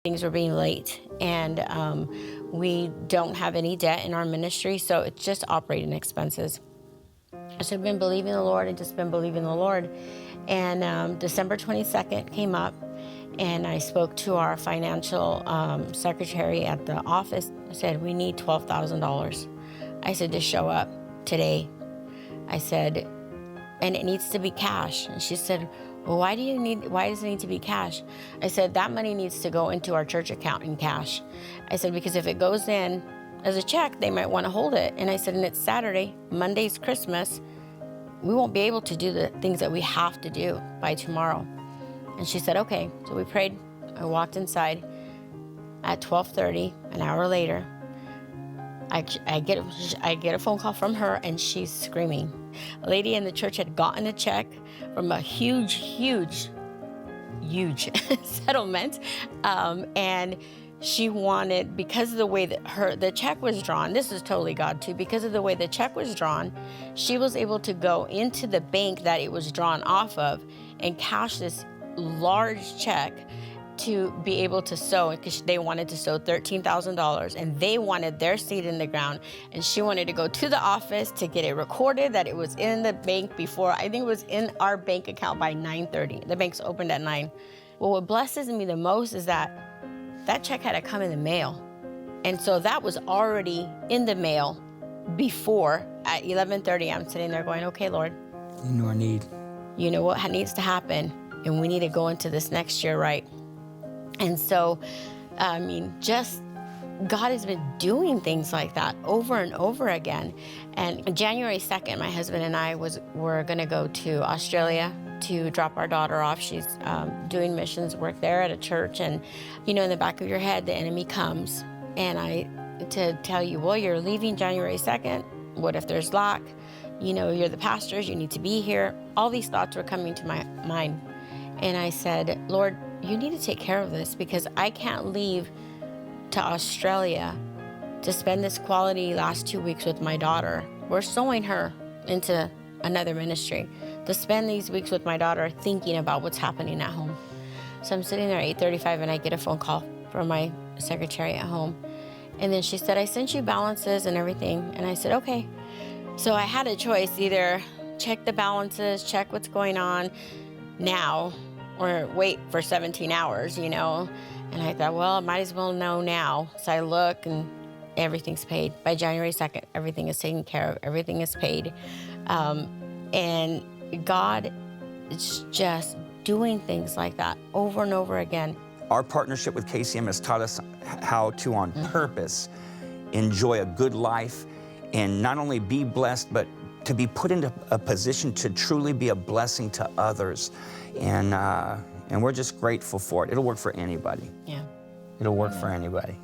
Things were being late, and we don't have any debt in our ministry, so it's just operating expenses. I should have been believing the Lord and just been believing the Lord. And December 22nd came up, and I spoke to our financial secretary at the office. I said, we need $12,000. I said, to show up today. I said, and it needs to be cash. And she said, well, why does it need to be cash? I said, that money needs to go into our church account in cash. I said, because if it goes in as a check, they might want to hold it. And I said, and it's Saturday, Monday's Christmas. We won't be able to do the things that we have to do by tomorrow. And she said, okay. So we prayed. I walked inside at 12:30, an hour later. I get a phone call from her, and she's screaming. A lady in the church had gotten a check from a huge settlement, and she wanted, because of the way that the check was drawn, this is totally God too, because of the way the check was drawn, she was able to go into the bank that it was drawn off of and cash this large check to be able to sow, because they wanted to sow $13,000, and they wanted their seed in the ground, and she wanted to go to the office to get it recorded that it was in the bank before, I think it was in our bank account by 9:30. The bank's opened at 9. Well, what blesses me the most is that check had to come in the mail, and so that was already in the mail before. At 11:30, I'm sitting there going, okay, Lord, you know our need. You know what needs to happen, and we need to go into this next year right. And so, I mean, just God has been doing things like that over and over again. And January 2nd, my husband and I were going to go to Australia to drop our daughter off. She's doing missions work there at a church. And, you know, in the back of your head, the enemy comes. And to tell you, well, you're leaving January 2nd. What if there's lack? You know, you're the pastors, you need to be here. All these thoughts were coming to my mind. And I said, Lord, you need to take care of this, because I can't leave to Australia to spend this quality last 2 weeks with my daughter. We're sowing her into another ministry, to spend these weeks with my daughter thinking about what's happening at home. So I'm sitting there at 8:35, and I get a phone call from my secretary at home. And then she said, I sent you balances and everything. And I said, okay. So I had a choice, either check the balances, check what's going on now, or wait for 17 hours, you know? And I thought, well, I might as well know now. So I look, and everything's paid. By January 2nd, everything is taken care of. Everything is paid. And God is just doing things like that over and over again. Our partnership with KCM has taught us how to, on purpose, enjoy a good life and not only be blessed, but to be put into a position to truly be a blessing to others. And we're just grateful for it. It'll work for anybody. Yeah. It'll work for anybody.